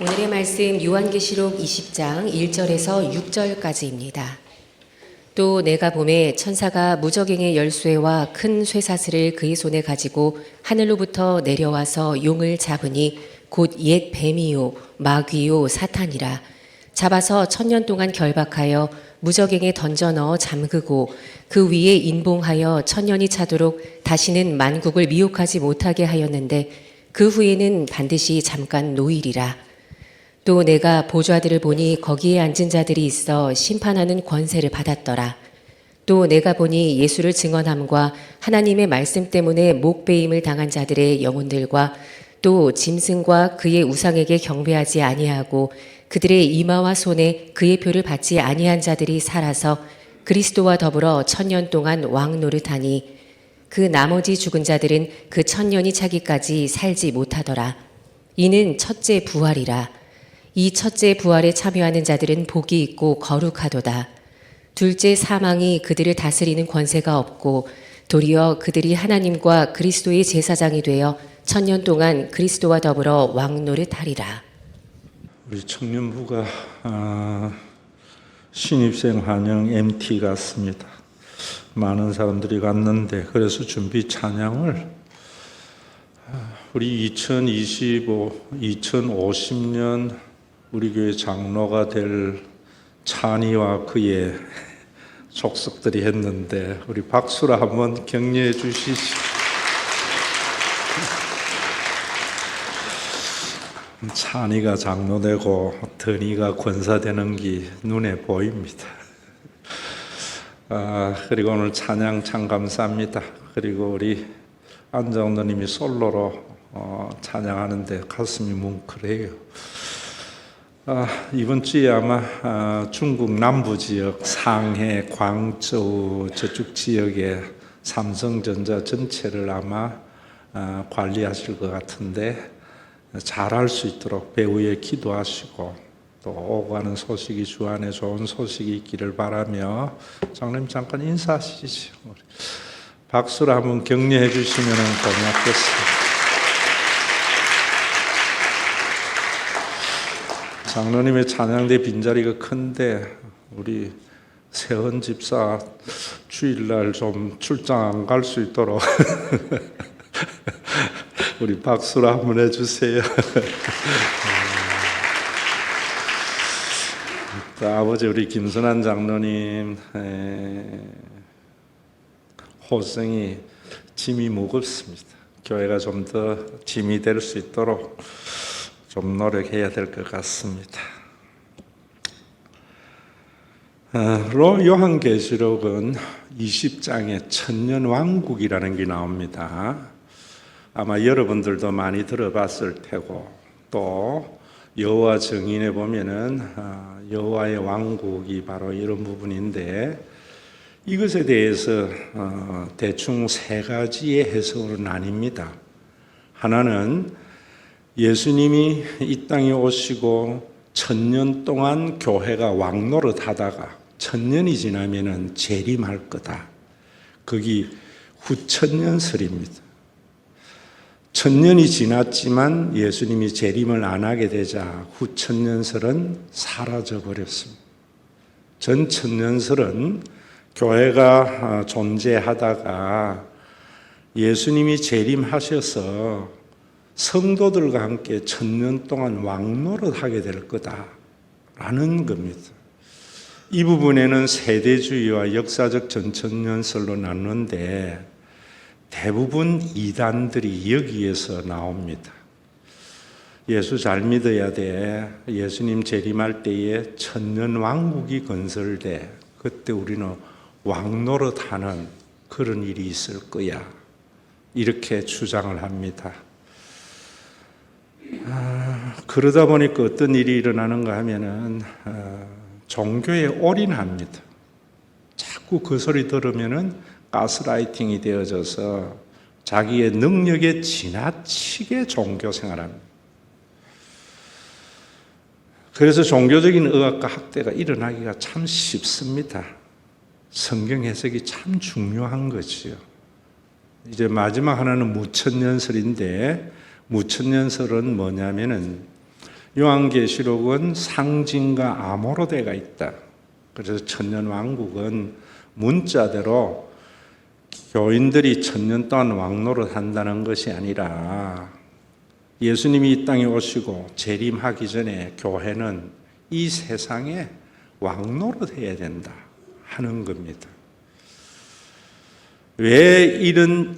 오늘의 말씀 요한계시록 20장 1절에서 6절까지입니다. 또 내가 보매 천사가 무저갱의 열쇠와 큰 쇠사슬을 그의 손에 가지고 하늘로부터 내려와서 용을 잡으니 곧 옛 뱀이요 마귀요 사탄이라. 잡아서 1000년 동안 결박하여 무저갱에 던져 넣어 잠그고 그 위에 인봉하여 1000년이 차도록 다시는 만국을 미혹하지 못하게 하였는데 그 후에는 반드시 잠깐 노일이라. 또 내가 보좌들을 보니 거기에 앉은 자들이 있어 심판하는 권세를 받았더라. 또 내가 보니 예수를 증언함과 하나님의 말씀 때문에 목베임을 당한 자들의 영혼들과 또 짐승과 그의 우상에게 경배하지 아니하고 그들의 이마와 손에 그의 표를 받지 아니한 자들이 살아서 그리스도와 더불어 1000년 동안 왕 노릇하니 그 나머지 죽은 자들은 그 1000년이 차기까지 살지 못하더라. 이는 첫째 부활이라. 이 첫째 부활에 참여하는 자들은 복이 있고 거룩하도다. 둘째 사망이 그들을 다스리는 권세가 없고 도리어 그들이 하나님과 그리스도의 제사장이 되어 1000년 동안 그리스도와 더불어 왕노릇하리라. 우리 청년부가 신입생 환영 MT 갔습니다. 많은 사람들이 갔는데 그래서 준비 찬양을 우리 2050년 우리 교회 장로가 될 찬이와 그의 족속들이 했는데 우리 박수로 한번 격려해 주시죠. 찬이가 장로되고 던이가 권사되는 게 눈에 보입니다. 그리고 오늘 찬양 참 감사합니다. 그리고 우리 안정도님이 솔로로 찬양하는데 가슴이 뭉클해요. 이번 주에 아마 중국 남부 지역 상해, 광저우 저쪽 지역의 삼성전자 전체를 아마 관리하실 것 같은데 잘할 수 있도록 배후에 기도하시고 또 오고 가는 소식이 주안에 좋은 소식이 있기를 바라며 장로님 잠깐 인사하시죠. 박수로 한번 격려해 주시면 고맙겠습니다. 장로님의 찬양대 빈자리가 큰데 우리 세헌 집사 주일날 좀 출장 안 갈 수 있도록 우리 박수로 한번 해주세요. 아버지 우리 김선한 장로님 호성이 짐이 무겁습니다. 교회가 좀 더 짐이 될 수 있도록 좀 노력해야 될 것 같습니다. 요한계시록은 20장에 천년왕국이라는 게 나옵니다. 아마 여러분들도 많이 들어봤을 테고 또 여호와 증인에 보면은 여호와의 왕국이 바로 이런 부분인데 이것에 대해서 대충 세 가지의 해석으로 나뉩니다. 하나는 예수님이 이 땅에 오시고 1000년 동안 교회가 왕노릇 하다가 1000년이 지나면은 재림할 거다. 거기 후천년설입니다. 1000년이 지났지만 예수님이 재림을 안 하게 되자 후천년설은 사라져 버렸습니다. 전천년설은 교회가 존재하다가 예수님이 재림하셔서 성도들과 함께 1000년 동안 왕노릇 하게 될 거다라는 겁니다. 이 부분에는 세대주의와 역사적 전천년설로 나누는데 대부분 이단들이 여기에서 나옵니다. 예수 잘 믿어야 돼. 예수님 재림할 때에 1000년 왕국이 건설돼. 그때 우리는 왕노릇하는 그런 일이 있을 거야. 이렇게 주장을 합니다. 그러다 보니까 어떤 일이 일어나는가 하면은 종교에 올인합니다. 자꾸 그 소리 들으면은 가스라이팅이 되어져서 자기의 능력에 지나치게 종교 생활합니다. 그래서 종교적인 의학과 학대가 일어나기가 참 쉽습니다. 성경 해석이 참 중요한 거지요. 이제 마지막 하나는 무천년설인데 무천년설은 뭐냐면은 요한계시록은 상징과 암호로 되어 있다. 그래서 천년왕국은 문자대로 교인들이 천년 동안 왕노릇 한다는 것이 아니라 예수님이 이 땅에 오시고 재림하기 전에 교회는 이 세상에 왕노릇 해야 된다 하는 겁니다. 왜 이런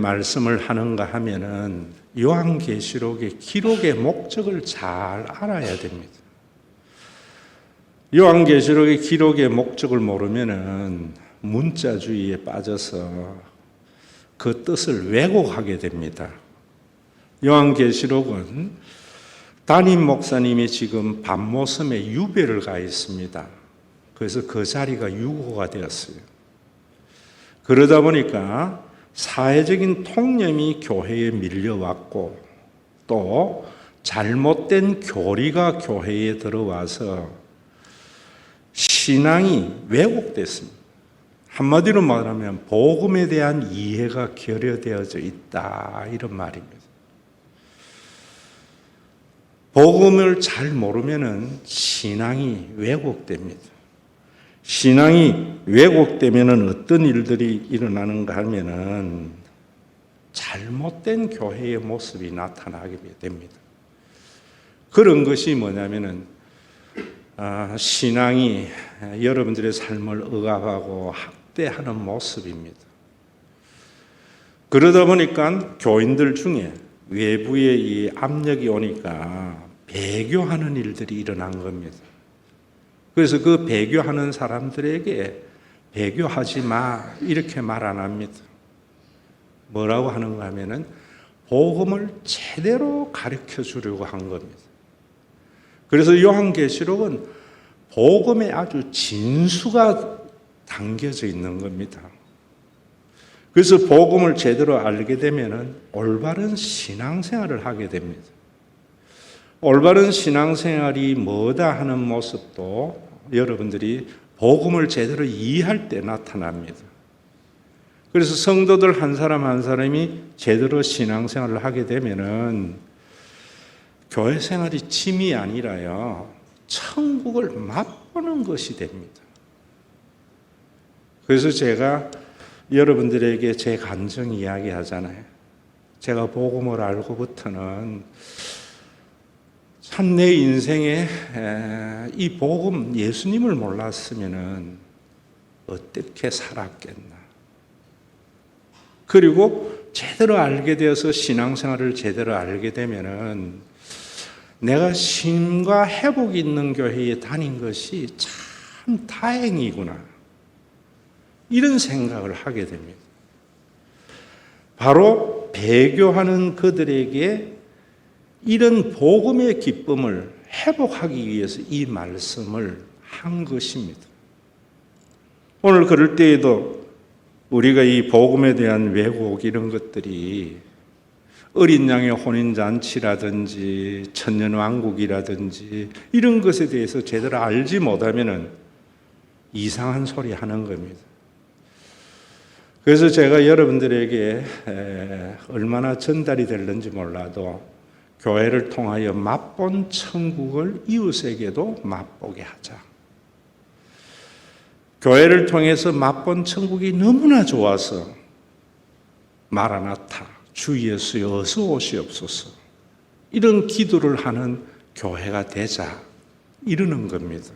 말씀을 하는가 하면은 요한계시록의 기록의 목적을 잘 알아야 됩니다. 요한계시록의 기록의 목적을 모르면은 문자주의에 빠져서 그 뜻을 왜곡하게 됩니다. 요한계시록은 담임 목사님이 지금 밤모섬에 유배를 가 있습니다. 그래서 그 자리가 유고가 되었어요. 그러다 보니까 사회적인 통념이 교회에 밀려왔고 또 잘못된 교리가 교회에 들어와서 신앙이 왜곡됐습니다. 한마디로 말하면 복음에 대한 이해가 결여되어져 있다 이런 말입니다. 복음을 잘 모르면 신앙이 왜곡됩니다. 신앙이 왜곡되면 어떤 일들이 일어나는가 하면은 잘못된 교회의 모습이 나타나게 됩니다. 그런 것이 뭐냐면은 신앙이 여러분들의 삶을 억압하고 학대하는 모습입니다. 그러다 보니까 교인들 중에 외부의 이 압력이 오니까 배교하는 일들이 일어난 겁니다. 그래서 그 배교하는 사람들에게 배교하지 마 이렇게 말 안 합니다. 뭐라고 하는가 하면은 복음을 제대로 가르쳐 주려고 한 겁니다. 그래서 요한계시록은 복음에 아주 진수가 담겨져 있는 겁니다. 그래서 복음을 제대로 알게 되면은 올바른 신앙생활을 하게 됩니다. 올바른 신앙생활이 뭐다 하는 모습도 여러분들이 복음을 제대로 이해할 때 나타납니다. 그래서 성도들 한 사람 한 사람이 제대로 신앙생활을 하게 되면은 교회 생활이 짐이 아니라요, 천국을 맛보는 것이 됩니다. 그래서 제가 여러분들에게 제 간증 이야기 하잖아요. 제가 복음을 알고부터는 참 내 인생에 이 복음 예수님을 몰랐으면은 어떻게 살았겠나. 그리고 제대로 알게 되어서 신앙생활을 제대로 알게 되면은 내가 쉼과 회복이 있는 교회에 다닌 것이 참 다행이구나. 이런 생각을 하게 됩니다. 바로 배교하는 그들에게 이런 복음의 기쁨을 회복하기 위해서 이 말씀을 한 것입니다. 오늘 그럴 때에도 우리가 이 복음에 대한 왜곡 이런 것들이 어린 양의 혼인잔치라든지 천년왕국이라든지 이런 것에 대해서 제대로 알지 못하면 이상한 소리 하는 겁니다. 그래서 제가 여러분들에게 얼마나 전달이 될는지 몰라도 교회를 통하여 맛본 천국을 이웃에게도 맛보게 하자. 교회를 통해서 맛본 천국이 너무나 좋아서 마라나타, 주 예수여 어서 오시옵소서, 이런 기도를 하는 교회가 되자 이러는 겁니다.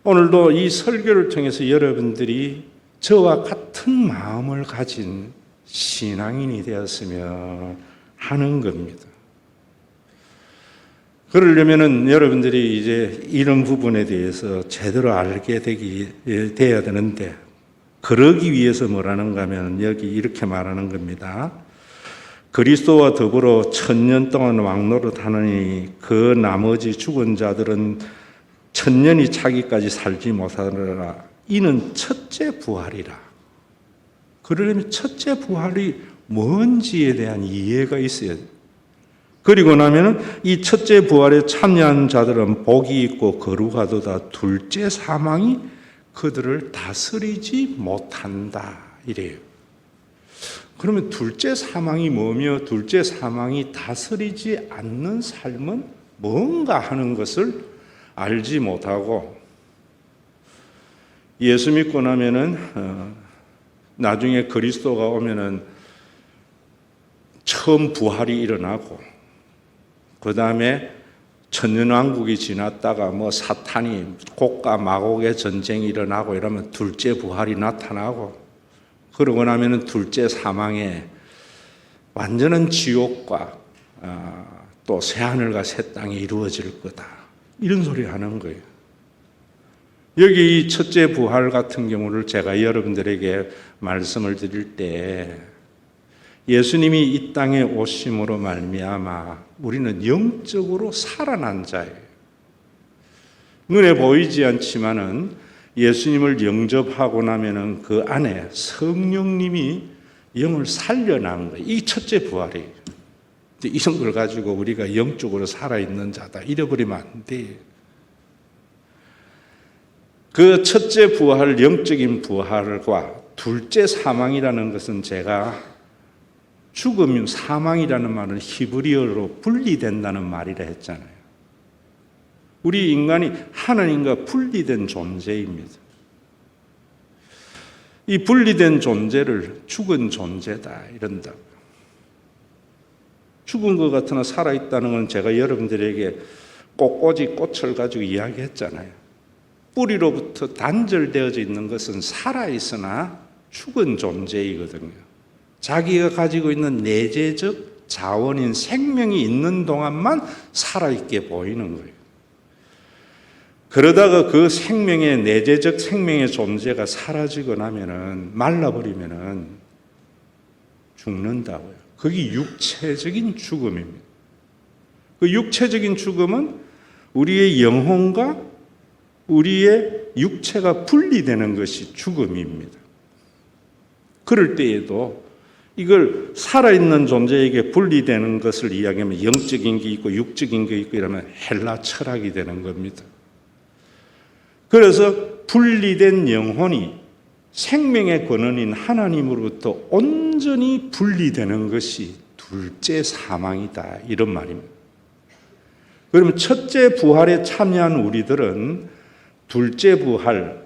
오늘도 이 설교를 통해서 여러분들이 저와 같은 마음을 가진 신앙인이 되었으면 하는 겁니다. 그러려면은 여러분들이 이제 이런 부분에 대해서 제대로 알게 돼야 되는데, 그러기 위해서 뭐라는가 하면 여기 이렇게 말하는 겁니다. 그리스도와 더불어 천년 동안 왕노릇하느니 그 나머지 죽은 자들은 천년이 차기까지 살지 못하느라 이는 첫째 부활이라. 그러려면 첫째 부활이 뭔지에 대한 이해가 있어야 돼요. 그리고 나면은 이 첫째 부활에 참여한 자들은 복이 있고 거룩하도다. 둘째 사망이 그들을 다스리지 못한다 이래요. 그러면 둘째 사망이 뭐며 둘째 사망이 다스리지 않는 삶은 뭔가 하는 것을 알지 못하고 예수 믿고 나면은 나중에 그리스도가 오면은 처음 부활이 일어나고 그 다음에 천년왕국이 지났다가 뭐 사탄이 곡과 마곡의 전쟁이 일어나고 이러면 둘째 부활이 나타나고 그러고 나면은 둘째 사망에 완전한 지옥과 또 새하늘과 새 땅이 이루어질 거다. 이런 소리 하는 거예요. 여기 이 첫째 부활 같은 경우를 제가 여러분들에게 말씀을 드릴 때 예수님이 이 땅에 오심으로 말미암아 우리는 영적으로 살아난 자예요. 눈에 보이지 않지만은 예수님을 영접하고 나면은 그 안에 성령님이 영을 살려난 거예요. 이 첫째 부활이에요. 이런 걸 가지고 우리가 영적으로 살아있는 자다 잃어버리면 안 돼. 그 첫째 부활, 영적인 부활과 둘째 사망이라는 것은 제가 죽음, 사망이라는 말은 히브리어로 분리된다는 말이라 했잖아요. 우리 인간이 하나님과 분리된 존재입니다. 이 분리된 존재를 죽은 존재다 이런다고. 죽은 것 같으나 살아있다는 건 제가 여러분들에게 꽃꽂이 꽃을 가지고 이야기했잖아요. 뿌리로부터 단절되어져 있는 것은 살아있으나 죽은 존재이거든요. 자기가 가지고 있는 내재적 자원인 생명이 있는 동안만 살아있게 보이는 거예요. 그러다가 그 생명의 내재적 생명의 존재가 사라지고 나면은 말라버리면은 죽는다고요. 그게 육체적인 죽음입니다. 그 육체적인 죽음은 우리의 영혼과 우리의 육체가 분리되는 것이 죽음입니다. 그럴 때에도 이걸 살아있는 존재에게 분리되는 것을 이야기하면 영적인 게 있고 육적인 게 있고 이러면 헬라 철학이 되는 겁니다. 그래서 분리된 영혼이 생명의 근원인 하나님으로부터 온전히 분리되는 것이 둘째 사망이다 이런 말입니다. 그러면 첫째 부활에 참여한 우리들은 둘째 부활,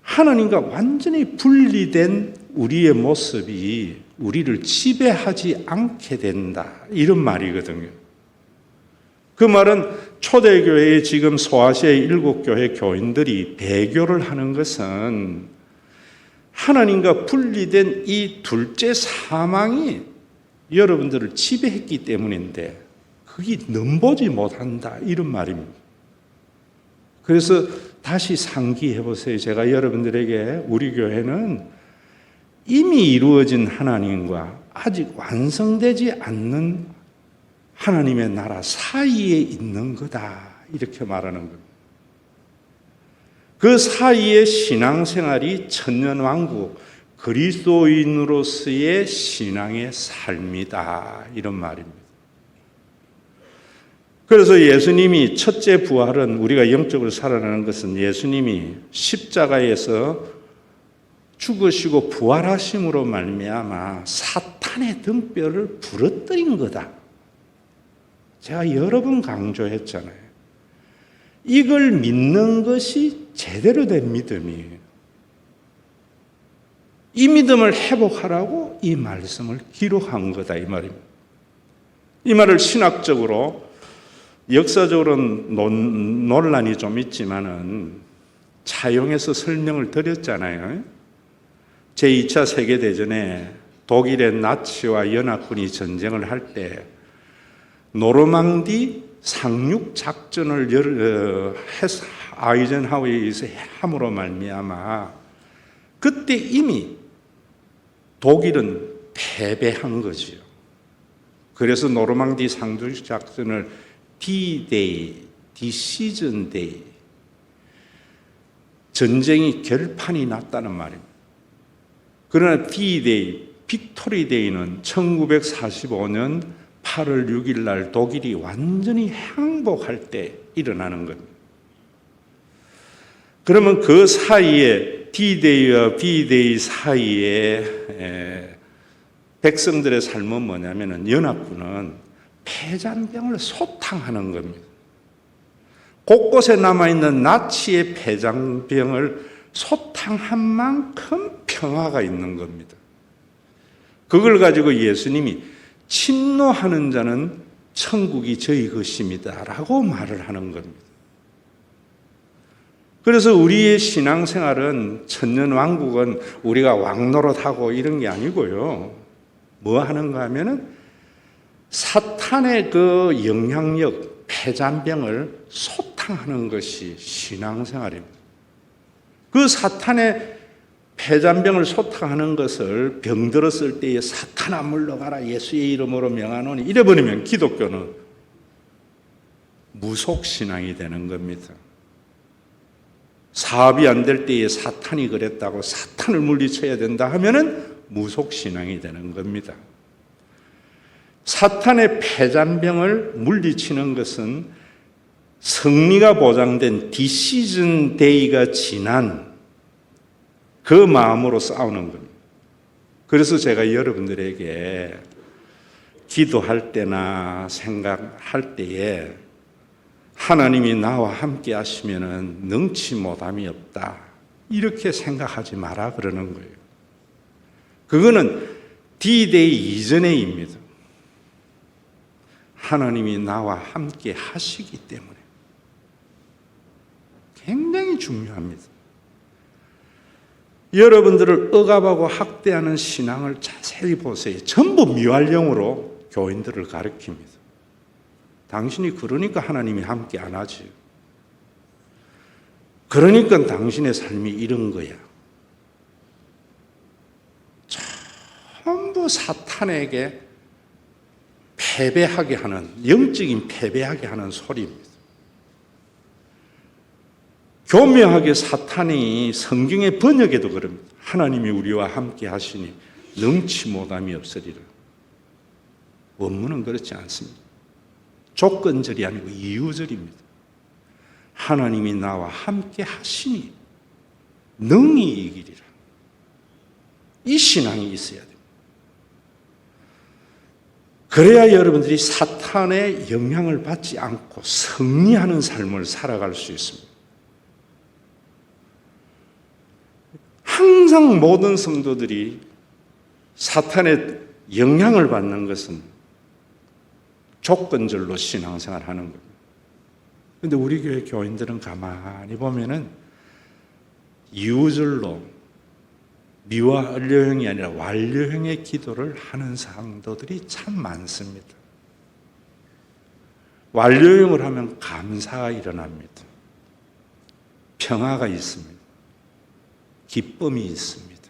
하나님과 완전히 분리된 우리의 모습이 우리를 지배하지 않게 된다 이런 말이거든요. 그 말은 초대교회의 지금 소아시아의 7교회 교인들이 배교를 하는 것은 하나님과 분리된 이 둘째 사망이 여러분들을 지배했기 때문인데 그게 넘보지 못한다 이런 말입니다. 그래서 다시 상기해 보세요. 제가 여러분들에게 우리 교회는 이미 이루어진 하나님과 아직 완성되지 않는 하나님의 나라 사이에 있는 거다 이렇게 말하는 겁니다. 그 사이의 신앙생활이 천년왕국 그리스도인으로서의 신앙의 삶이다 이런 말입니다. 그래서 예수님이 첫째 부활은 우리가 영적으로 살아나는 것은 예수님이 십자가에서 죽으시고 부활하심으로 말미암아 사탄의 등뼈를 부러뜨린 거다. 제가 여러 번 강조했잖아요. 이걸 믿는 것이 제대로 된 믿음이에요. 이 믿음을 회복하라고 이 말씀을 기록한 거다 이 말입니다. 이 말을 신학적으로 역사적으로는 논란이 좀 있지만은 차용해서 설명을 드렸잖아요. 제2차 세계대전에 독일의 나치와 연합군이 전쟁을 할 때 노르망디 상륙 작전을 아이젠하워에서 함으로 말미암아 그때 이미 독일은 패배한 거지요. 그래서 노르망디 상륙 작전을 D-Day, Decision Day, 전쟁이 결판이 났다는 말입니다. 그러나 D-Day, 빅토리 데이는 1945년 8월 6일 날 독일이 완전히 항복할 때 일어나는 겁니다. 그러면 그 사이에 D-Day와 B-Day 사이에 백성들의 삶은 뭐냐면은 연합군은 폐잔병을 소탕하는 겁니다. 곳곳에 남아있는 나치의 폐잔병을 소탕한 만큼 평화가 있는 겁니다. 그걸 가지고 예수님이 침노하는 자는 천국이 저희 것입니다 라고 말을 하는 겁니다. 그래서 우리의 신앙생활은 천년왕국은 우리가 왕노릇하고 이런 게 아니고요. 뭐 하는가 하면은 사탄의 그 영향력, 폐잔병을 소탕하는 것이 신앙생활입니다. 그 사탄의 폐잔병을 소탕하는 것을 병들었을 때에 사탄아 물러가라 예수의 이름으로 명하노니 이래버리면 기독교는 무속신앙이 되는 겁니다. 사업이 안 될 때에 사탄이 그랬다고 사탄을 물리쳐야 된다 하면은 무속신앙이 되는 겁니다. 사탄의 폐잔병을 물리치는 것은 승리가 보장된 디시즌 데이가 지난 그 마음으로 싸우는 겁니다. 그래서 제가 여러분들에게 기도할 때나 생각할 때에 하나님이 나와 함께 하시면은 능치 못함이 없다. 이렇게 생각하지 마라 그러는 거예요. 그거는 D-Day 이전의 입니다. 하나님이 나와 함께 하시기 때문에 굉장히 중요합니다. 여러분들을 억압하고 학대하는 신앙을 자세히 보세요. 전부 미완령으로 교인들을 가르칩니다. 당신이 그러니까 하나님이 함께 안 하지. 그러니까 당신의 삶이 이런 거야. 전부 사탄에게 패배하게 하는, 영적인 패배하게 하는 소리입니다. 교묘하게 사탄이 성경의 번역에도 그럽니다. 하나님이 우리와 함께 하시니 능치 못함이 없으리라. 원문은 그렇지 않습니다. 조건절이 아니고 이유절입니다. 하나님이 나와 함께 하시니 능히 이기리라. 이 신앙이 있어야 됩니다. 그래야 여러분들이 사탄의 영향을 받지 않고 승리하는 삶을 살아갈 수 있습니다. 항상 모든 성도들이 사탄의 영향을 받는 것은 조건절로 신앙생활 하는 겁니다. 그런데 우리 교회 교인들은 가만히 보면은 이유절로 미완료형이 아니라 완료형의 기도를 하는 성도들이 참 많습니다. 완료형을 하면 감사가 일어납니다. 평화가 있습니다. 기쁨이 있습니다.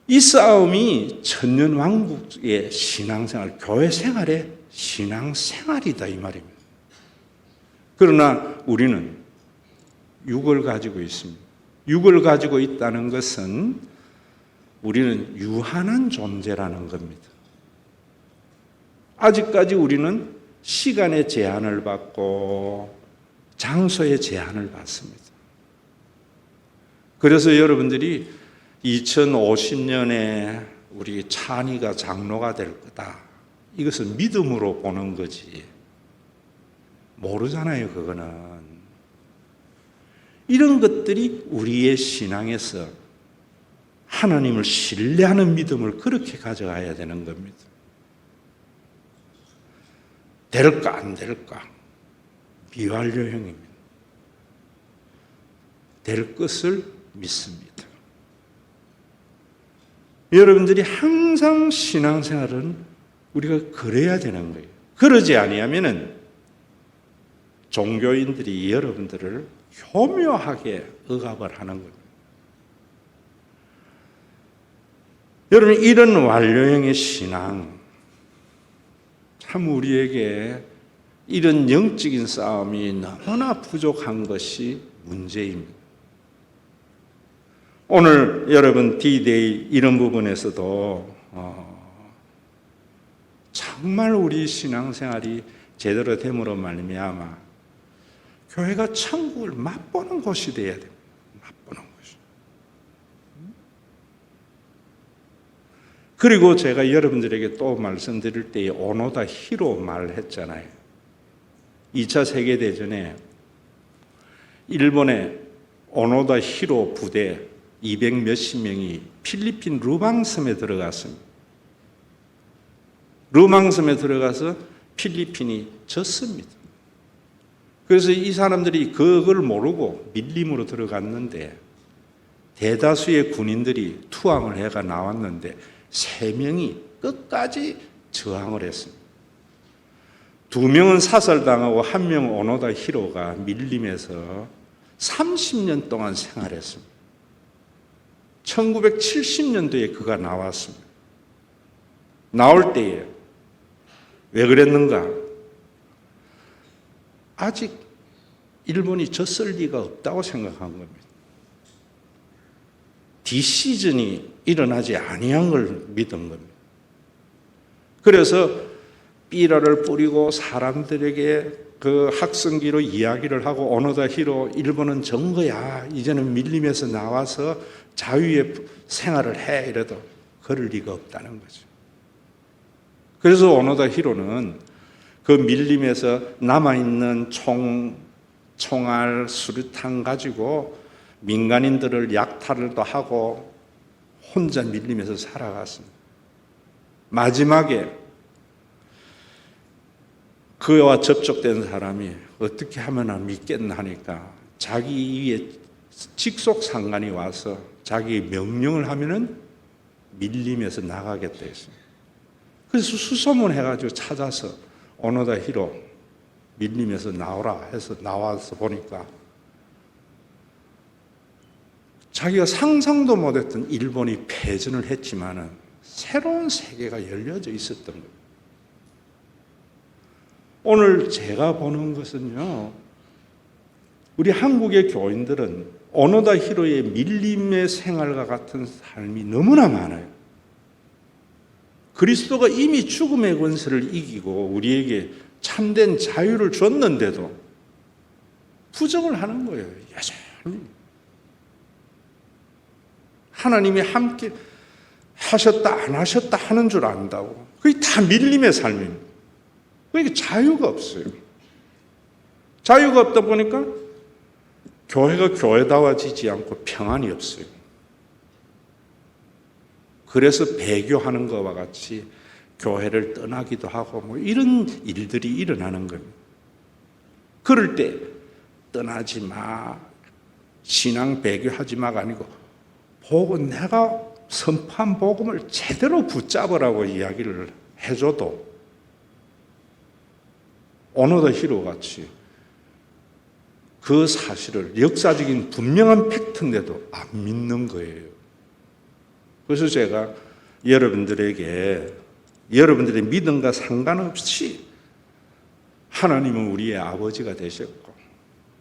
이 싸움이 천년왕국의 신앙생활, 교회 생활의 신앙생활이다 이 말입니다. 그러나 우리는 육을 가지고 있습니다. 육을 가지고 있다는 것은 우리는 유한한 존재라는 겁니다. 아직까지 우리는 시간의 제한을 받고 장소의 제한을 받습니다. 그래서 여러분들이 2050년에 우리 찬이가 장로가 될 거다. 이것은 믿음으로 보는 거지. 모르잖아요, 그거는. 이런 것들이 우리의 신앙에서 하나님을 신뢰하는 믿음을 그렇게 가져가야 되는 겁니다. 될까 안 될까? 미완료형입니다. 될 것을 믿습니다. 여러분들이 항상 신앙생활은 우리가 그래야 되는 거예요. 그러지 아니하면은 종교인들이 여러분들을 교묘하게 억압을 하는 겁니다. 여러분, 이런 완료형의 신앙, 참 우리에게 이런 영적인 싸움이 너무나 부족한 것이 문제입니다. 오늘 여러분 D-Day 이런 부분에서도 정말 우리 신앙생활이 제대로 됨으로 말미암아 교회가 천국을 맛보는 곳이 되어야 됩니다. 맛보는 곳이. 그리고 제가 여러분들에게 또 말씀드릴 때에 오노다 히로 말했잖아요. 2차 세계대전에 일본의 오노다 히로 부대 200 몇십 명이 필리핀 루망섬에 들어갔습니다. 루망섬에 들어가서 필리핀이 졌습니다. 그래서 이 사람들이 그걸 모르고 밀림으로 들어갔는데 대다수의 군인들이 투항을 해가 나왔는데 3명이 끝까지 저항을 했습니다. 2명은 사살당하고 1명 오노다 히로가 밀림에서 30년 동안 생활했습니다. 1970년도에 그가 나왔습니다. 나올 때에 왜 그랬는가? 아직 일본이 졌을 리가 없다고 생각한 겁니다. 디시즌이 일어나지 아니한 걸 믿은 겁니다. 그래서 삐라를 뿌리고 사람들에게 그 학성기로 이야기를 하고 오노다 히로 일본은 전 거야. 이제는 밀림에서 나와서 자유의 생활을 해. 이래도 그럴 리가 없다는 거죠. 그래서 오노다 히로는 그 밀림에서 남아있는 총알, 수류탄 가지고 민간인들을 약탈도 하고 혼자 밀림에서 살아갔습니다. 마지막에 그와 접촉된 사람이 어떻게 하면 믿겠나 하니까 자기 위에 직속 상관이 와서 자기 명령을 하면은 밀림에서 나가겠다 했습니다. 그래서 수소문해가지고 찾아서 오노다 히로 밀림에서 나오라 해서 나와서 보니까 자기가 상상도 못했던 일본이 패전을 했지만은 새로운 세계가 열려져 있었던 거예요. 오늘 제가 보는 것은요, 우리 한국의 교인들은 오노다 히로의 밀림의 생활과 같은 삶이 너무나 많아요. 그리스도가 이미 죽음의 권세를 이기고 우리에게 참된 자유를 줬는데도 부정을 하는 거예요. 여전히. 하나님이 함께 하셨다 안 하셨다 하는 줄 안다고. 그게 다 밀림의 삶입니다. 그러니까 자유가 없어요. 자유가 없다 보니까 교회가 교회다워지지 않고 평안이 없어요. 그래서 배교하는 것과 같이 교회를 떠나기도 하고 뭐 이런 일들이 일어나는 겁니다. 그럴 때 떠나지 마, 신앙 배교하지 마가 아니고 복은 내가 선포한 복음을 제대로 붙잡으라고 이야기를 해줘도 오노다 히로 같이 그 사실을 역사적인 분명한 팩트인데도 안 믿는 거예요. 그래서 제가 여러분들에게 여러분들의 믿음과 상관없이 하나님은 우리의 아버지가 되셨고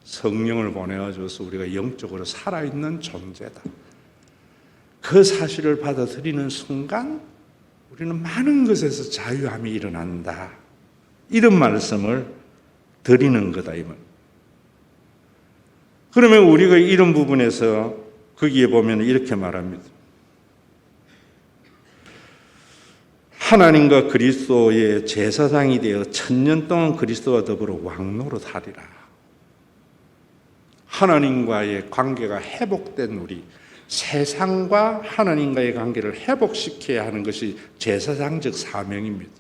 성령을 보내어줘서 우리가 영적으로 살아있는 존재다. 그 사실을 받아들이는 순간 우리는 많은 것에서 자유함이 일어난다. 이런 말씀을 드리는 거다. 이 말. 그러면 우리가 이런 부분에서 거기에 보면 이렇게 말합니다. 하나님과 그리스도의 제사장이 되어 1000년 동안 그리스도와 더불어 왕노릇하리라. 하나님과의 관계가 회복된 우리, 세상과 하나님과의 관계를 회복시켜야 하는 것이 제사장적 사명입니다.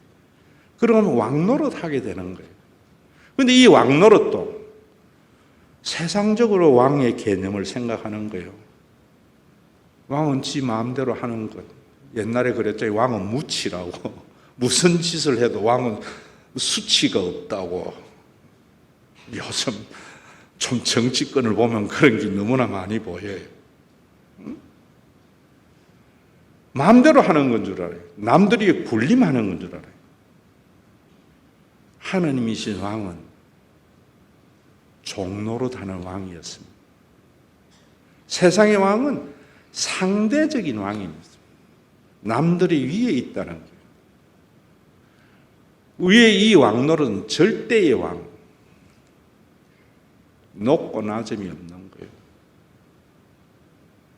그러면 왕노릇하게 되는 거예요. 그런데 이 왕노릇도 세상적으로 왕의 개념을 생각하는 거예요. 왕은 지 마음대로 하는 것. 옛날에 그랬죠. 왕은 무치라고. 무슨 짓을 해도 왕은 수치가 없다고. 요즘 좀 정치권을 보면 그런 게 너무나 많이 보여요. 마음대로 하는 건 줄 알아요. 남들이 군림하는 건 줄 알아요. 하나님이신 왕은 종노릇하는 왕이었습니다. 세상의 왕은 상대적인 왕입니다. 남들이 위에 있다는 거예요. 위에 이 왕노릇은 절대의 왕, 높고 낮음이 없는 거예요.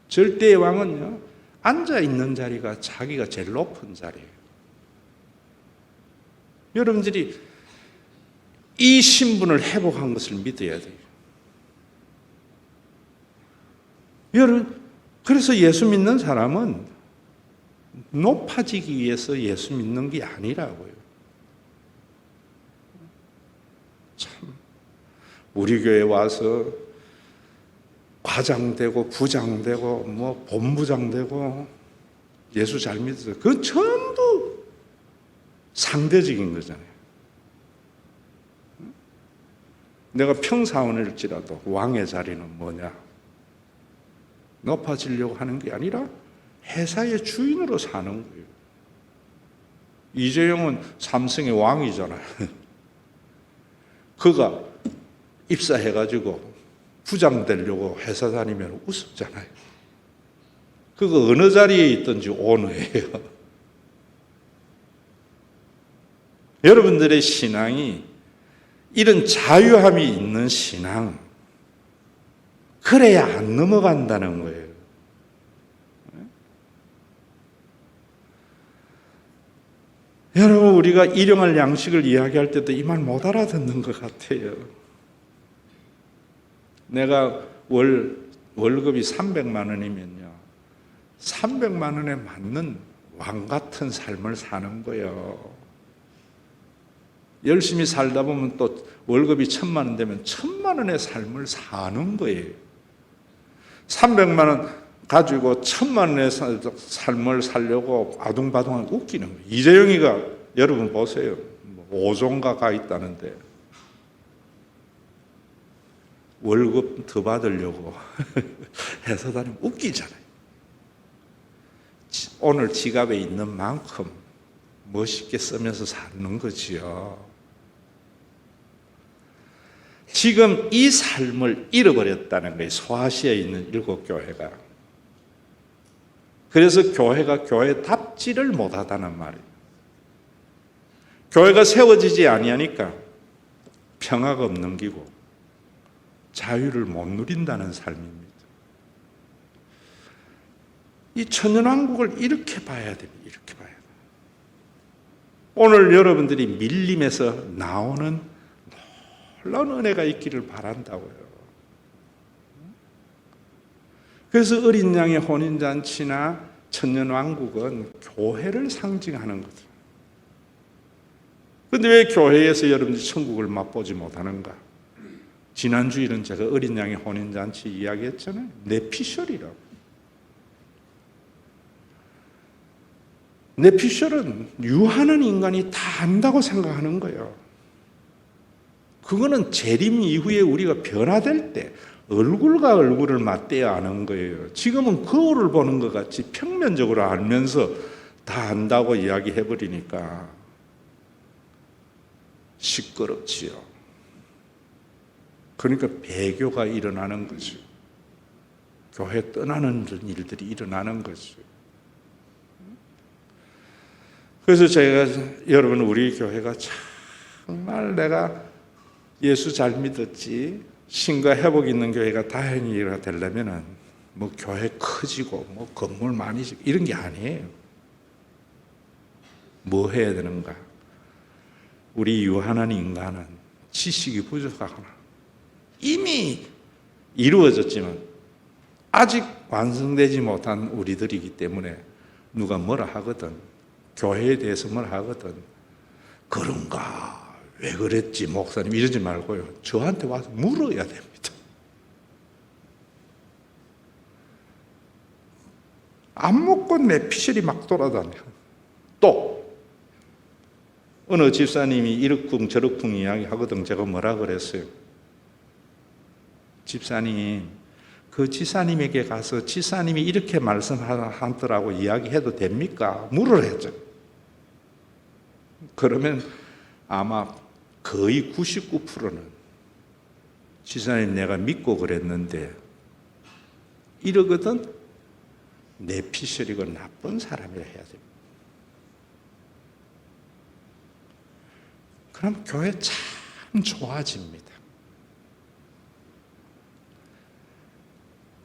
절대의 왕은요, 앉아 있는 자리가 자기가 제일 높은 자리예요. 여러분들이 이 신분을 회복한 것을 믿어야 돼요. 여러분, 그래서 예수 믿는 사람은 높아지기 위해서 예수 믿는 게 아니라고요. 참, 우리 교회 와서 과장되고 부장되고 뭐 본부장되고 예수 잘 믿어서 그건 전부 상대적인 거잖아요. 내가 평사원일지라도 왕의 자리는 뭐냐? 높아지려고 하는 게 아니라 회사의 주인으로 사는 거예요. 이재용은 삼성의 왕이잖아요. 그가 입사해가지고 부장 되려고 회사 다니면 우습잖아요. 그거 어느 자리에 있든지 오너예요. 여러분들의 신앙이 이런 자유함이 있는 신앙, 그래야 안 넘어간다는 거예요. 여러분, 우리가 일용할 양식을 이야기할 때도 이 말 못 알아듣는 것 같아요. 내가 월급이 300만 원이면요, 300만 원에 맞는 왕 같은 삶을 사는 거예요. 열심히 살다 보면 또 월급이 1,000만 원 되면 1,000만 원의 삶을 사는 거예요. 300만 원 가지고 1,000만 원의 삶을 살려고 아둥바둥하게 웃기는 거예요. 이재용이가 여러분 보세요. 5조인가 가 있다는데 월급 더 받으려고 해서 다니면 웃기잖아요. 오늘 지갑에 있는 만큼 멋있게 쓰면서 사는 거지요. 지금 이 삶을 잃어버렸다는 거예요. 소아시아에 있는 7교회가. 그래서 교회가 교회답지를 못하다는 말이에요. 교회가 세워지지 아니하니까 평화가 없는 기고 자유를 못 누린다는 삶입니다. 이 천년왕국을 이렇게 봐야 됩니다. 이렇게 봐야 돼요. 오늘 여러분들이 밀림에서 나오는 놀라운 은혜가 있기를 바란다고요. 그래서 어린 양의 혼인잔치나 천년왕국은 교회를 상징하는 거죠. 그런데 왜 교회에서 여러분들이 천국을 맛보지 못하는가? 지난주일은 제가 어린 양의 혼인잔치 이야기했잖아요. 네피셜이라고. 네피셜은 유한한 인간이 다 안다고 생각하는 거예요. 그거는 재림 이후에 우리가 변화될 때 얼굴과 얼굴을 맞대야 아는 거예요. 지금은 거울을 보는 것 같이 평면적으로 알면서 다 안다고 이야기해버리니까 시끄럽지요. 그러니까 배교가 일어나는 거죠. 교회 떠나는 일들이 일어나는 거죠. 그래서 제가 여러분 우리 교회가 정말 내가 예수 잘 믿었지 신과 회복 있는 교회가 다행히가 되려면은 뭐 교회 커지고 뭐 건물 많이 지고 이런 게 아니에요. 뭐 해야 되는가? 우리 유한한 인간은 지식이 부족하거나 이미 이루어졌지만 아직 완성되지 못한 우리들이기 때문에 누가 뭐라 하거든, 교회에 대해서 뭐라 하거든, 그런가? 왜 그랬지 목사님 이러지 말고요. 저한테 와서 물어야 됩니다. 안 먹고 내피셜이 막 돌아다녀. 또 어느 집사님이 이러쿵 저러쿵 이야기하거든. 제가 뭐라 그랬어요? 집사님, 그 지사님에게 가서 지사님이 이렇게 말씀하더라고 이야기해도 됩니까? 물으랬죠. 그러면 아마 거의 99%는 지사님 내가 믿고 그랬는데 이러거든 내피셜이고 나쁜 사람이라 해야 됩니다. 그럼 교회 참 좋아집니다.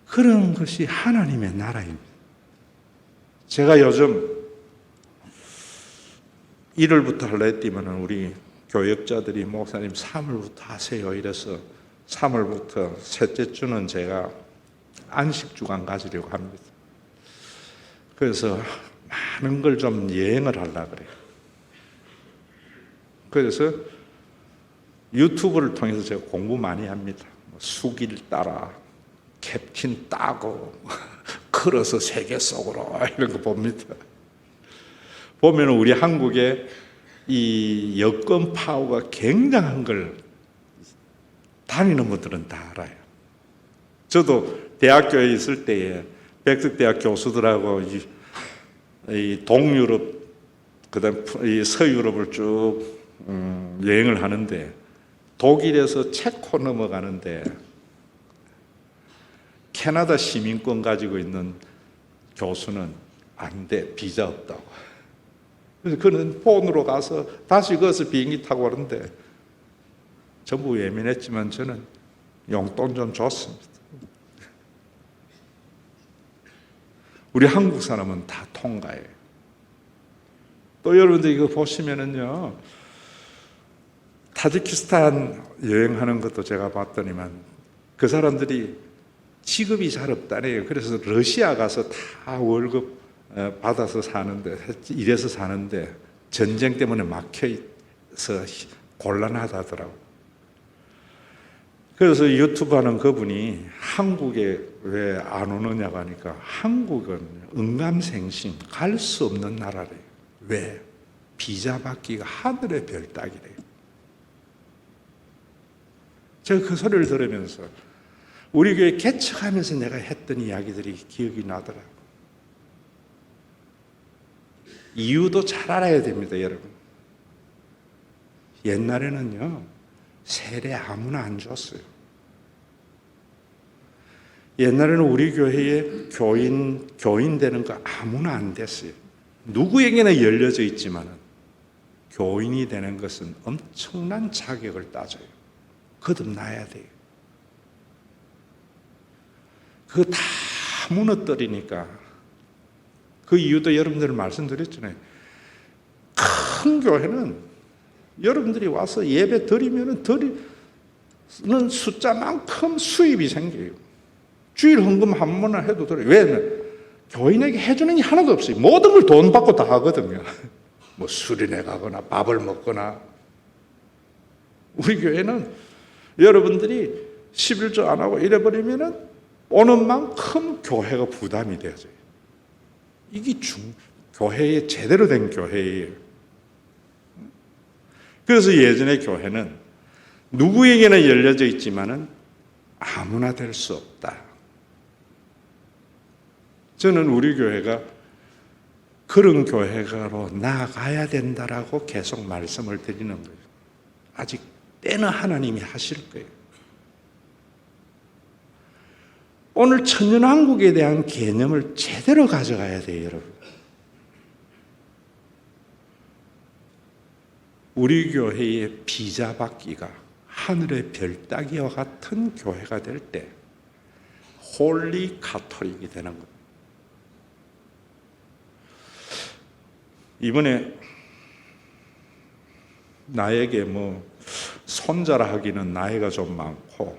그런 것이 하나님의 나라입니다. 제가 요즘 1월부터 하려 했더니 우리 교역자들이 목사님 3월부터 하세요 이래서 3월부터 셋째 주는 제가 안식주간 가지려고 합니다. 그래서 많은 걸 좀 여행을 하려고 그래요. 그래서 유튜브를 통해서 제가 공부 많이 합니다. 수길 따라 캡틴 따고 걸어서 세계 속으로 이런 거 봅니다. 보면 우리 한국의 이 여권 파워가 굉장한 걸 다니는 분들은 다 알아요. 저도 대학교에 있을 때에 백석대학 교수들하고 이 동유럽 그다음 이 서유럽을 쭉 여행을 하는데 독일에서 체코 넘어가는데 캐나다 시민권 가지고 있는 교수는 안 돼, 비자 없다고. 그래서 그는 폰으로 가서 다시 거기서 비행기 타고 오는데 전부 예민했지만 저는 용돈 좀 줬습니다. 우리 한국 사람은 다 통과해요. 또 여러분들 이거 보시면은요, 타지키스탄 여행하는 것도 제가 봤더니만 그 사람들이 직업이 잘 없다네요. 그래서 러시아 가서 다 월급 받아서 사는데, 일해서 사는데 전쟁 때문에 막혀있어 곤란하다더라고요. 그래서 유튜브 하는 그분이 한국에 왜 안 오느냐고 하니까 한국은 응감생심 갈 수 없는 나라래요. 왜? 비자 받기가 하늘의 별 따기래요. 제가 그 소리를 들으면서 우리 교회 개척하면서 내가 했던 이야기들이 기억이 나더라고요. 이유도 잘 알아야 됩니다, 여러분. 옛날에는요, 세례 아무나 안 줬어요. 옛날에는 우리 교회에 교인 되는 거 아무나 안 됐어요. 누구에게나 열려져 있지만 교인이 되는 것은 엄청난 자격을 따져요. 거듭나야 돼요. 그거 다 무너뜨리니까 그 이유도 여러분들 말씀드렸잖아요. 큰 교회는 여러분들이 와서 예배 드리면 드리는 숫자만큼 수입이 생겨요. 주일 헌금 한 번만 해도 들어요. 왜냐면 교인에게 해주는 게 하나도 없어요. 모든 걸 돈 받고 다 하거든요. 뭐 수련회 가거나 밥을 먹거나. 우리 교회는 여러분들이 11조 안 하고 이래버리면 오는 만큼 교회가 부담이 되어져요. 이게 교회의 제대로 된 교회예요. 그래서 예전의 교회는 누구에게나 열려져 있지만은 아무나 될 수 없다. 저는 우리 교회가 그런 교회로 나아가야 된다라고 계속 말씀을 드리는 거예요. 아직 때는 하나님이 하실 거예요. 오늘 천년왕국에 대한 개념을 제대로 가져가야 돼요, 여러분. 우리 교회의 비자 받기가 하늘의 별 따기와 같은 교회가 될 때 홀리 가톨릭이 되는 겁니다. 이번에 나에게 손자라 하기는 나이가 좀 많고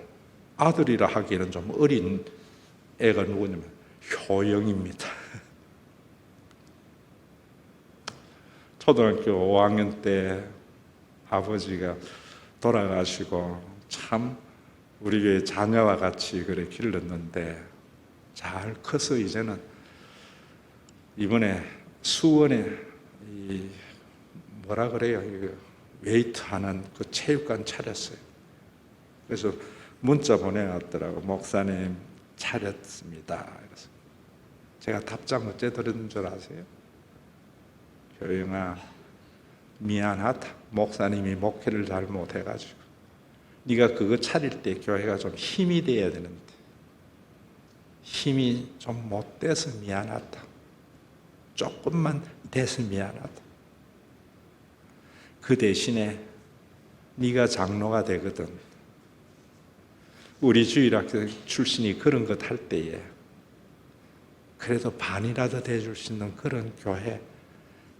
아들이라 하기는 좀 어린 애가 누구냐면 효영입니다. 초등학교 5학년 때 아버지가 돌아가시고 참 우리 교회 자녀와 같이 그래 길렀는데 잘 커서 이제는 이번에 수원에 뭐라 그래요? 웨이트 하는 그 체육관 차렸어요. 그래서 문자 보내왔더라고. 목사님 차렸습니다. 그래서 제가 답장 어째 들었는 줄 아세요? 효영아 미안하다. 목사님이 목회를 잘 못해가지고 네가 그거 차릴 때 교회가 좀 힘이 돼야 되는데 힘이 좀 못 돼서 미안하다. 조금만 돼서 미안하다. 그 대신에 네가 장로가 되거든. 우리 주일학교 출신이 그런 것 할 때에 그래도 반이라도 대줄 수 있는 그런 교회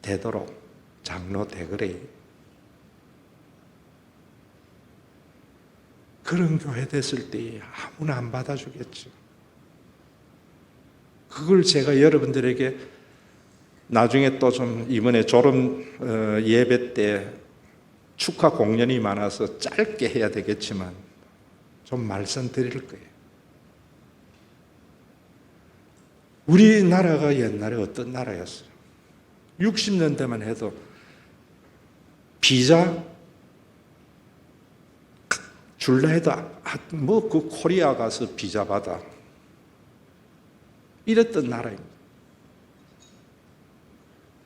되도록 장로 되그래. 그런 교회 됐을 때 아무나 안 받아주겠죠. 그걸 제가 여러분들에게 나중에 또 좀 이번에 졸업 예배 때 축하 공연이 많아서 짧게 해야 되겠지만 좀 말씀드릴 거예요. 우리나라가 옛날에 어떤 나라였어요? 60년대만 해도 비자 줄라 해도 뭐 그 코리아 가서 비자 받아 이랬던 나라입니다.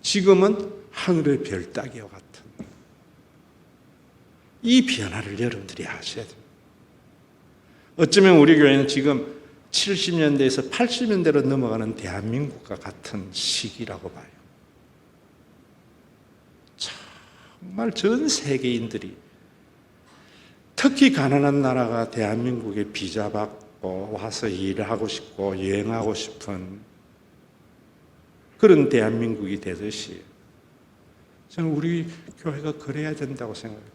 지금은 하늘의 별 따기와 같은 이 변화를 여러분들이 아셔야 됩니다. 어쩌면 우리 교회는 지금 70년대에서 80년대로 넘어가는 대한민국과 같은 시기라고 봐요. 정말 전 세계인들이 특히 가난한 나라가 대한민국에 비자 받고 와서 일을 하고 싶고 여행하고 싶은 그런 대한민국이 되듯이 저는 우리 교회가 그래야 된다고 생각해요.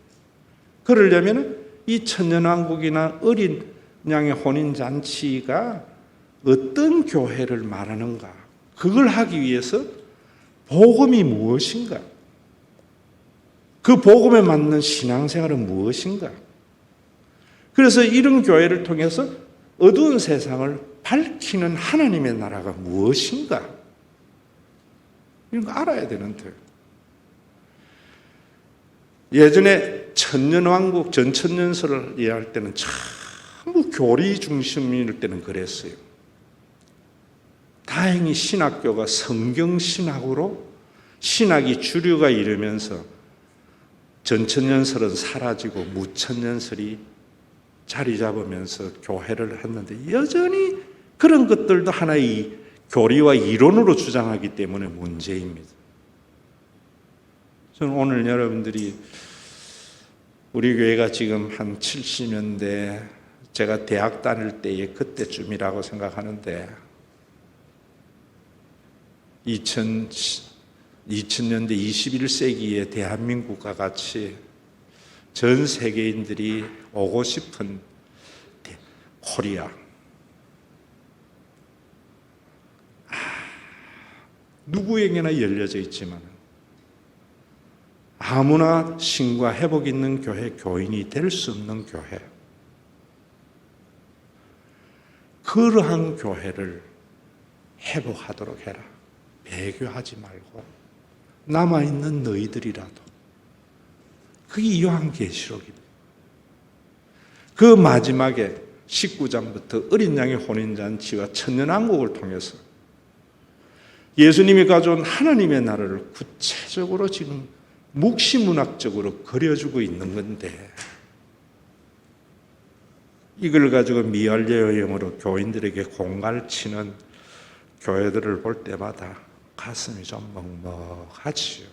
그러려면 이 천년왕국이나 어린 양의 혼인잔치가 어떤 교회를 말하는가, 그걸 하기 위해서 복음이 무엇인가, 그 복음에 맞는 신앙생활은 무엇인가. 그래서 이런 교회를 통해서 어두운 세상을 밝히는 하나님의 나라가 무엇인가, 이런 거 알아야 되는데, 예전에 천년왕국 전천년설을 이해할 때는 전부 교리 중심일 때는 그랬어요. 다행히 신학교가 성경신학으로 신학이 주류가 이르면서 전천년설은 사라지고 무천년설이 자리 잡으면서 교회를 했는데, 여전히 그런 것들도 하나의 교리와 이론으로 주장하기 때문에 문제입니다. 저는 오늘 여러분들이 우리 교회가 지금 한 70년대 제가 대학 다닐 때의 그때쯤이라고 생각하는데, 2000년대 21세기의 대한민국과 같이 전 세계인들이 오고 싶은 코리아, 누구에게나 열려져 있지만 아무나 신과 회복 있는 교회 교인이 될 수 없는 교회, 그러한 교회를 회복하도록 해라. 배교하지 말고 남아있는 너희들이라도. 그게 요한계시록입니다. 그 마지막에 19장부터 어린 양의 혼인잔치와 천년왕국을 통해서 예수님이 가져온 하나님의 나라를 구체적으로 지금 묵시문학적으로 그려주고 있는 건데, 이걸 가지고 미완료형으로 교인들에게 공갈을 치는 교회들을 볼 때마다 가슴이 좀 먹먹하지요.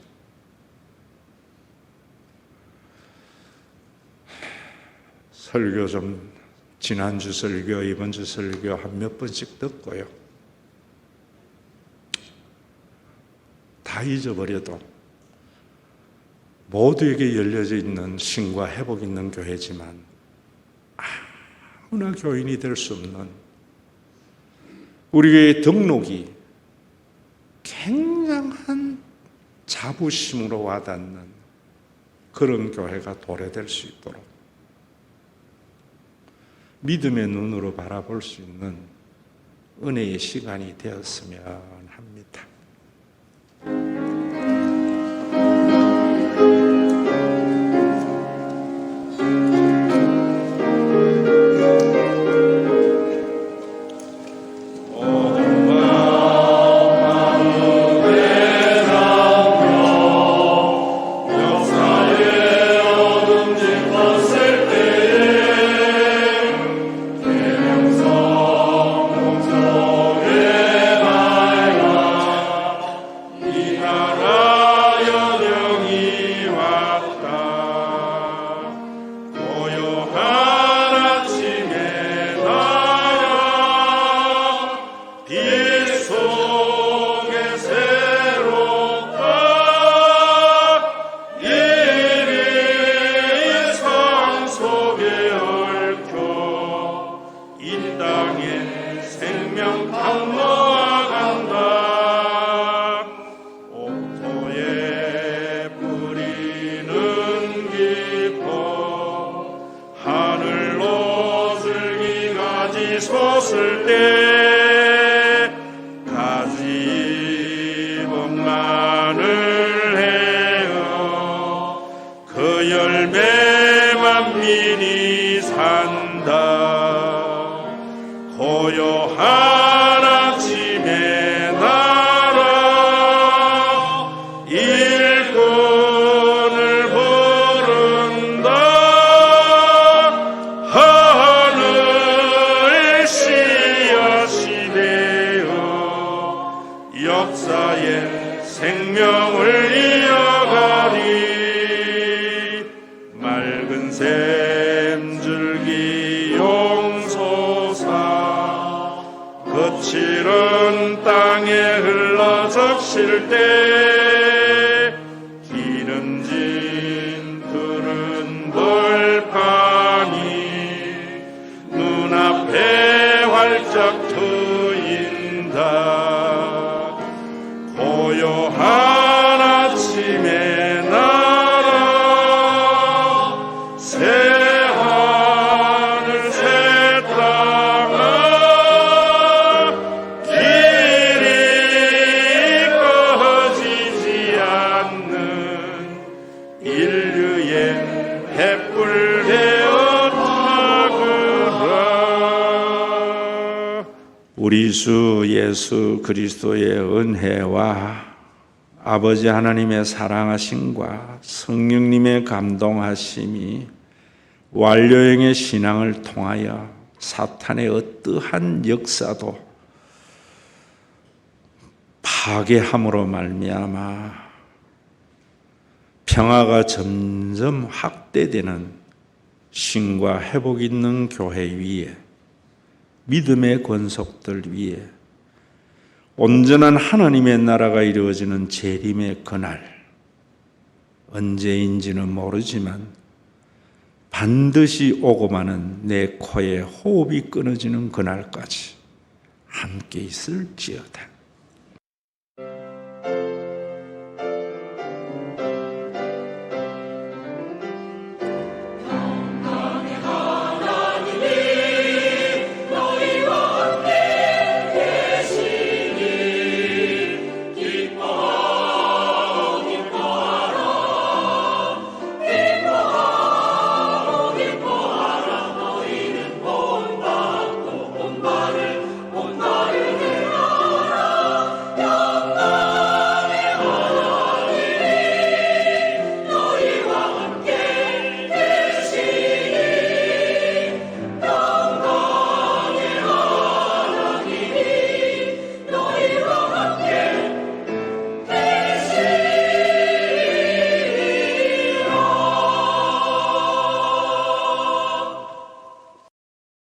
설교 좀 지난주 설교, 이번 주 설교 한 몇 번씩 듣고요. 다 잊어버려도 모두에게 열려져 있는 신과 회복 있는 교회지만 아무나 교인이 될 수 없는, 우리 교회 등록이 굉장한 자부심으로 와닿는 그런 교회가 도래될 수 있도록 믿음의 눈으로 바라볼 수 있는 은혜의 시간이 되었으면 합니다. 입고 하늘로 슬기가지 솟을 때 가지 복만을 해요. 그 열매만 미리 산다. 고요한 아침에 날아 일꾼을 부른다. 하늘 씨앗이 되어 역사의 생명을 이어가리. 맑은 샘줄기 용솟아 거칠은 땅에 흘러 적실 때 기름진 푸른 벌판이 눈앞에 활짝 트인다. 고요한 아침에 날아 새 하늘 새 땅아 길이 꺼지지 않는 인류의 횃불 되어 타그라. 우리 주 예수 그리스도의 은혜와 아버지 하나님의 사랑하심과 성령님의 감동하심이 완료형의 신앙을 통하여 사탄의 어떠한 역사도 파괴함으로 말미암아 평화가 점점 확대되는 신과 회복 있는 교회 위에, 믿음의 권속들 위에 온전한 하나님의 나라가 이루어지는 재림의 그날, 언제인지는 모르지만 반드시 오고 마는 내 코에 호흡이 끊어지는 그날까지 함께 있을지어다.